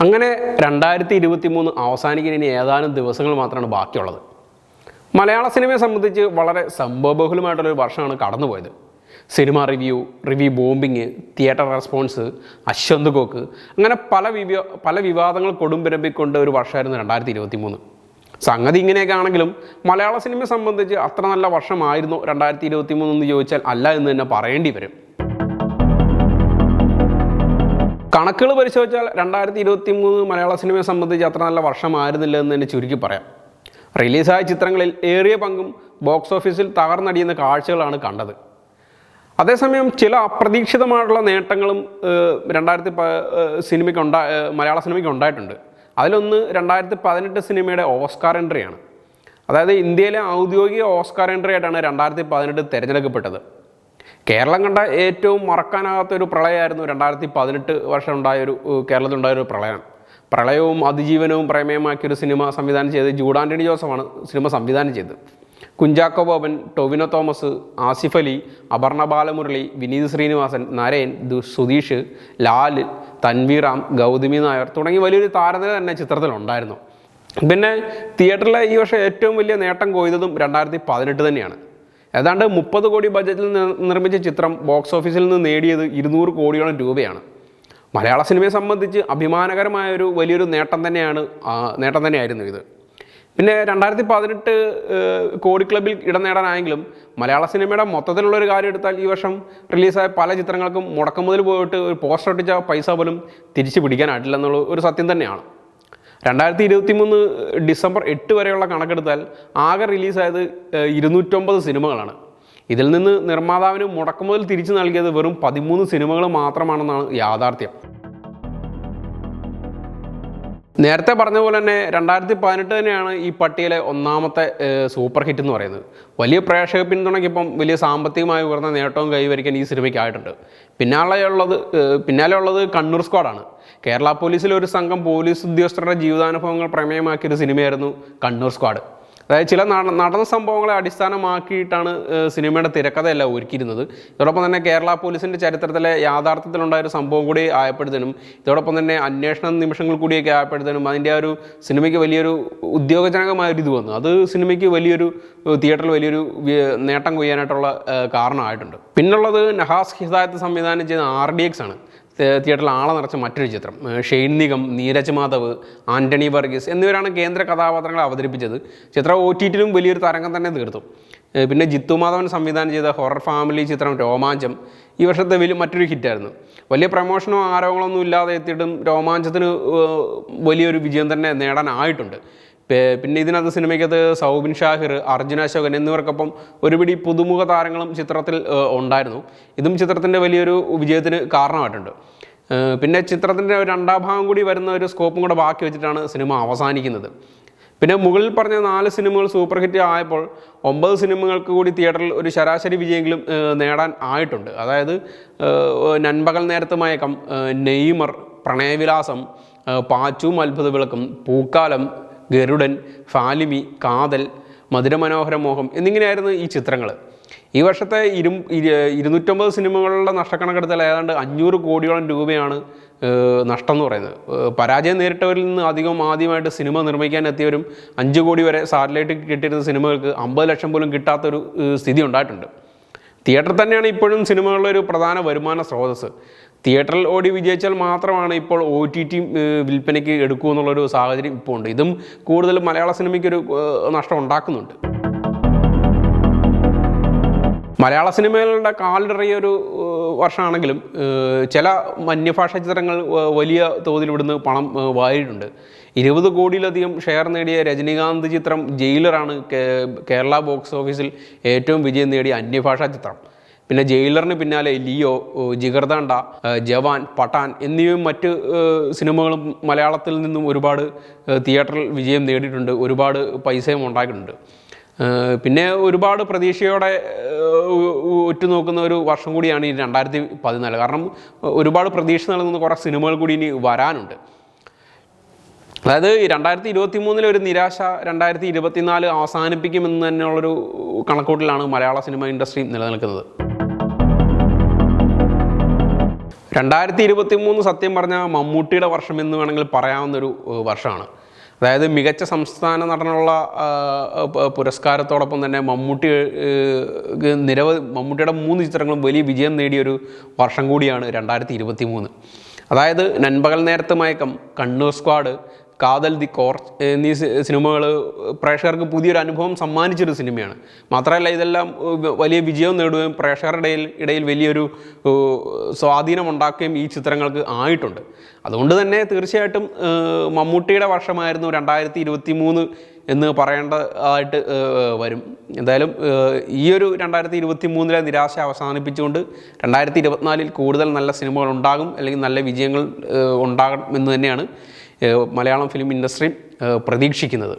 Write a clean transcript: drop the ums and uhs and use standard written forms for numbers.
അങ്ങനെ 2023 അവസാനിക്കാൻ ഇനി ഏതാനും ദിവസങ്ങൾ മാത്രമാണ് ബാക്കിയുള്ളത്. മലയാള സിനിമയെ സംബന്ധിച്ച് വളരെ സംഭവബഹുലമായിട്ടുള്ളൊരു വർഷമാണ് കടന്നുപോയത്. Cinema review bombing, theatre response, Aswanth Kok, അങ്ങനെ പല വിവാദങ്ങൾ കൊടുമ്പിരമ്പിക്കൊണ്ട് ഒരു വർഷമായിരുന്നു 2023. സംഗതി ഇങ്ങനെയൊക്കെ ആണെങ്കിലും മലയാള സിനിമയെ സംബന്ധിച്ച് അത്ര നല്ല വർഷമായിരുന്നു 2023 എന്ന് ചോദിച്ചാൽ അല്ല എന്ന് തന്നെ പറയേണ്ടി വരും. കണക്കുകൾ പരിശോധിച്ചാൽ 2023 മലയാള സിനിമയെ സംബന്ധിച്ച് അത്ര നല്ല വർഷമായിരുന്നില്ല എന്ന് തന്നെ ചുരുക്കി പറയാം. റിലീസായ ചിത്രങ്ങളിൽ ഏറിയ പങ്കും ബോക്സ് ഓഫീസിൽ തകർന്നടിയുന്ന കാഴ്ചകളാണ് കണ്ടത്. അതേസമയം ചില അപ്രതീക്ഷിതമായിട്ടുള്ള നേട്ടങ്ങളും മലയാള സിനിമയ്ക്ക് ഉണ്ടായിട്ടുണ്ട്. അതിലൊന്ന് 2018 സിനിമയുടെ ഓസ്കാർ എൻട്രിയാണ്. അതായത് ഇന്ത്യയിലെ ഔദ്യോഗിക ഓസ്കാർ എൻട്രി ആയിട്ടാണ് 2018 തിരഞ്ഞെടുക്കപ്പെട്ടത്. കേരളം കണ്ട ഏറ്റവും മറക്കാനാകാത്തൊരു പ്രളയമായിരുന്നു 2018 വർഷം കേരളത്തിലുണ്ടായൊരു പ്രളയവും അതിജീവനവും പ്രമേയമാക്കിയൊരു സിനിമ സംവിധാനം ചെയ്ത് ജൂഡ് ആൻ്റണി ജോസഫാണ് സിനിമ സംവിധാനം ചെയ്തത്. കുഞ്ചാക്കോ ബോബൻ, ടൊവിനോ തോമസ്, ആസിഫ് അലി, അപർണ ബാലമുരളി, വിനീത് ശ്രീനിവാസൻ, നരേൻ, സുധീഷ്, ലാൽ, തൻവീറാം, ഗൗതമി നായർ തുടങ്ങി വലിയൊരു താരനിര തന്നെ ചിത്രത്തിലുണ്ടായിരുന്നു. പിന്നെ തിയേറ്ററിലെ ഈ വർഷം ഏറ്റവും വലിയ നേട്ടം കൊയ്തതും 2018 തന്നെയാണ്. ഏതാണ്ട് 30 കോടി ബഡ്ജറ്റിൽ നിർമ്മിച്ച ചിത്രം ബോക്സ് ഓഫീസിൽ നിന്ന് നേടിയത് 200 കോടിയോളം രൂപയാണ്. മലയാള സിനിമയെ സംബന്ധിച്ച് അഭിമാനകരമായ വലിയൊരു നേട്ടം തന്നെയായിരുന്നു ഇത്. പിന്നെ 2018 കോടി ക്ലബിൽ ഇടം നേടാനായെങ്കിലും മലയാള സിനിമയുടെ മൊത്തത്തിലുള്ളൊരു കാര്യം എടുത്താൽ ഈ വർഷം റിലീസായ പല ചിത്രങ്ങൾക്കും മുടക്കുമുതൽ പോയിട്ട് ഒരു പോസ്റ്റർ ഒട്ടിച്ച പൈസ പോലും തിരിച്ചു പിടിക്കാനായിട്ടില്ല എന്നുള്ള ഒരു സത്യം തന്നെയാണ്. 2023 ഡിസംബർ 8 വരെയുള്ള കണക്കെടുത്താൽ ആകെ റിലീസായത് 209 സിനിമകളാണ്. ഇതിൽ നിന്ന് നിർമ്മാതാവിന് മുടക്കുമുതൽ തിരിച്ചു നൽകിയത് വെറും 13 സിനിമകൾ മാത്രമാണെന്നാണ് യാഥാർത്ഥ്യം. നേരത്തെ പറഞ്ഞ പോലെ തന്നെ 2018 തന്നെയാണ് ഈ പട്ടികയിലെ ഒന്നാമത്തെ സൂപ്പർ ഹിറ്റ് എന്ന് പറയുന്നത്. വലിയ പ്രേക്ഷക പിന്തുണയ്ക്കിപ്പം വലിയ സാമ്പത്തികമായി ഉയർന്ന നേട്ടവും കൈവരിക്കാൻ ഈ സിനിമയ്ക്കായിട്ടുണ്ട്. പിന്നാലെയുള്ളത് കണ്ണൂർ സ്ക്വാഡാണ്. കേരള പോലീസിലെ ഒരു സംഘം പോലീസ് ഉദ്യോഗസ്ഥരുടെ ജീവിതാനുഭവങ്ങൾ പ്രമേയമാക്കിയൊരു സിനിമയായിരുന്നു കണ്ണൂർ സ്ക്വാഡ്. അതായത് ചില നടന്ന സംഭവങ്ങളെ അടിസ്ഥാനമാക്കിയിട്ടാണ് സിനിമയുടെ തിരക്കഥയെല്ലാം ഒരുക്കിയിരുന്നത്. ഇതോടൊപ്പം തന്നെ കേരള പോലീസിൻ്റെ ചരിത്രത്തിലെ യാഥാർത്ഥ്യത്തിലുണ്ടായൊരു സംഭവം കൂടി ആയപ്പെടുത്തനും ഇതോടൊപ്പം തന്നെ അന്വേഷണ നിമിഷങ്ങൾ കൂടിയൊക്കെ ആയപ്പെടുത്തനും അതിൻ്റെ ആ ഒരു സിനിമയ്ക്ക് വലിയൊരു ഉദ്യോഗജനകമായൊരു ഇത് വന്നു. അത് സിനിമയ്ക്ക് തിയേറ്ററിൽ വലിയൊരു നേട്ടം കൊയ്യാനായിട്ടുള്ള കാരണമായിട്ടുണ്ട്. പിന്നുള്ളത് നഹാസ് ഹിദായത്ത് സംവിധാനം ചെയ്ത RDX ആണ്. തിയേറ്ററിൽ ആളെ നിറച്ച മറ്റൊരു ചിത്രം. ഷെയ്ൻ നിഗം, നീരജ് മാധവ്, ആൻ്റണി വർഗീസ് എന്നിവരാണ് കേന്ദ്ര കഥാപാത്രങ്ങളെ അവതരിപ്പിച്ചത്. ചിത്രം OTTയിലും വലിയൊരു തരംഗം തന്നെ തീർത്തു. പിന്നെ ജിത്തു മാധവൻ സംവിധാനം ചെയ്ത ഹൊറർ ഫാമിലി ചിത്രം രോമാഞ്ചം ഈ വർഷത്തെ മറ്റൊരു ഹിറ്റായിരുന്നു. വലിയ പ്രമോഷനോ ആരോപണമൊന്നും ഇല്ലാതെ എത്തിയിട്ടും രോമാഞ്ചത്തിന് വലിയൊരു വിജയം തന്നെ നേടാനായിട്ടുണ്ട്. പിന്നെ ഇതിനകത്ത് സിനിമയ്ക്കകത്ത് സൗബിൻ ഷാഹിർ, അർജുന അശോകൻ എന്നിവർക്കൊപ്പം ഒരുപിടി പുതുമുഖ താരങ്ങളും ചിത്രത്തിൽ ഉണ്ടായിരുന്നു. ഇതും ചിത്രത്തിൻ്റെ വലിയൊരു വിജയത്തിന് കാരണമായിട്ടുണ്ട്. പിന്നെ ചിത്രത്തിൻ്റെ രണ്ടാം ഭാഗം കൂടി വരുന്ന ഒരു സ്കോപ്പും കൂടെ ബാക്കി വെച്ചിട്ടാണ് സിനിമ അവസാനിക്കുന്നത്. പിന്നെ മുകളിൽ പറഞ്ഞ 4 സിനിമകൾ സൂപ്പർ ഹിറ്റ് ആയപ്പോൾ 9 സിനിമകൾക്ക് കൂടി തിയേറ്ററിൽ ഒരു ശരാശരി വിജയമെങ്കിലും നേടാൻ ആയിട്ടുണ്ട്. അതായത് നൻപകൽ നേരത്ത് മയക്കം, നെയ്മർ, പ്രണയവിലാസം, പാച്ചും അത്ഭുത വിളക്കും, പൂക്കാലം, ഗരുഡൻ, ഫാലിമി, കാതൽ, മധുരമനോഹര മോഹം എന്നിങ്ങനെയായിരുന്നു ഈ ചിത്രങ്ങൾ. ഈ വർഷത്തെ 209 സിനിമകളുടെ നഷ്ടക്കണക്കെടുത്താൽ ഏതാണ്ട് 500 കോടിയോളം രൂപയാണ് നഷ്ടം എന്ന് പറയുന്നത്. പരാജയം നേരിട്ടവരിൽ നിന്ന് ആദ്യമായിട്ട് സിനിമ നിർമ്മിക്കാൻ എത്തിയവരും 5 കോടി വരെ സാറ്റലൈറ്റ് കിട്ടിയിരുന്ന സിനിമകൾക്ക് 50 ലക്ഷം പോലും കിട്ടാത്തൊരു സ്ഥിതി ഉണ്ടായിട്ടുണ്ട്. തിയേറ്റർ തന്നെയാണ് ഇപ്പോഴും സിനിമകളുടെ ഒരു പ്രധാന വരുമാന സ്രോതസ്സ്. തിയേറ്ററിൽ ഓടി വിജയിച്ചാൽ മാത്രമാണ് ഇപ്പോൾ OTT വിൽപ്പനയ്ക്ക് എടുക്കൂ എന്നുള്ളൊരു സാഹചര്യം ഇപ്പോൾ ഉണ്ട്. ഇതും കൂടുതലും മലയാള സിനിമയ്ക്കൊരു നഷ്ടം ഉണ്ടാക്കുന്നുണ്ട്. മലയാള സിനിമകളുടെ കാലിടറിയൊരു വർഷമാണെങ്കിലും ചില അന്യഭാഷാ ചിത്രങ്ങൾ വലിയ തോതിൽ ഇവിടുന്ന് പണം വാരിയിട്ടുണ്ട്. 20 കോടിയിലധികം ഷെയർ നേടിയ രജനീകാന്ത് ചിത്രം ജയിലറാണ് കേരള ബോക്സ് ഓഫീസിൽ ഏറ്റവും വിജയം നേടിയ അന്യഭാഷാ ചിത്രം. പിന്നെ ജയിലറിന് പിന്നാലെ ലിയോ, ജിഗർദണ്ഡ, ജവാൻ, പഠാൻ എന്നിവയും മറ്റ് സിനിമകളും മലയാളത്തിൽ നിന്നും ഒരുപാട് തിയേറ്ററിൽ വിജയം നേടിയിട്ടുണ്ട്. ഒരുപാട് പൈസയും ഉണ്ടാക്കിയിട്ടുണ്ട്. പിന്നെ ഒരുപാട് പ്രതീക്ഷയോടെ ഉറ്റുനോക്കുന്ന ഒരു വർഷം കൂടിയാണ് ഈ 2014. കാരണം ഒരുപാട് പ്രതീക്ഷ നൽകുന്ന കുറേ സിനിമകൾ കൂടി ഇനി വരാനുണ്ട്. അതായത് 2023 ഒരു നിരാശ 2024 അവസാനിപ്പിക്കുമെന്ന് തന്നെയുള്ളൊരു കണക്കൂട്ടിലാണ് മലയാള സിനിമ ഇൻഡസ്ട്രി നിലനിൽക്കുന്നത്. 2023 സത്യം പറഞ്ഞാൽ മമ്മൂട്ടിയുടെ വർഷം എന്ന് വേണമെങ്കിൽ പറയാവുന്നൊരു വർഷമാണ്. അതായത് മികച്ച സംസ്ഥാന നടനുള്ള പുരസ്കാരത്തോടൊപ്പം തന്നെ മമ്മൂട്ടിയുടെ 3 ചിത്രങ്ങളും വലിയ വിജയം നേടിയൊരു വർഷം കൂടിയാണ് 2023. അതായത് നൻപകൽ നേരത്ത് മയക്കം, കണ്ണൂർ സ്ക്വാഡ്, കാതൽ ദി കോർ എന്നീ സിനിമകൾ പ്രേക്ഷകർക്ക് പുതിയൊരു അനുഭവം സമ്മാനിച്ചൊരു സിനിമയാണ്. മാത്രമല്ല ഇതെല്ലാം വലിയ വിജയം നേടുകയും പ്രേക്ഷകരുടെ ഇടയിൽ വലിയൊരു സ്വാധീനം ഉണ്ടാക്കുകയും ഈ ചിത്രങ്ങൾക്ക് ആയിട്ടുണ്ട്. അതുകൊണ്ട് തന്നെ തീർച്ചയായിട്ടും മമ്മൂട്ടിയുടെ വർഷമായിരുന്നു 2023 എന്ന് പറയേണ്ടതായിട്ട് വരും. എന്തായാലും ഈ ഒരു 2023 നിരാശ അവസാനിപ്പിച്ചുകൊണ്ട് 2024 കൂടുതൽ നല്ല സിനിമകൾ ഉണ്ടാകും, അല്ലെങ്കിൽ നല്ല വിജയങ്ങൾ ഉണ്ടാകും എന്ന് തന്നെയാണ് മലയാളം ഫിലിം ഇൻഡസ്ട്രി പ്രതീക്ഷിക്കുന്നത്.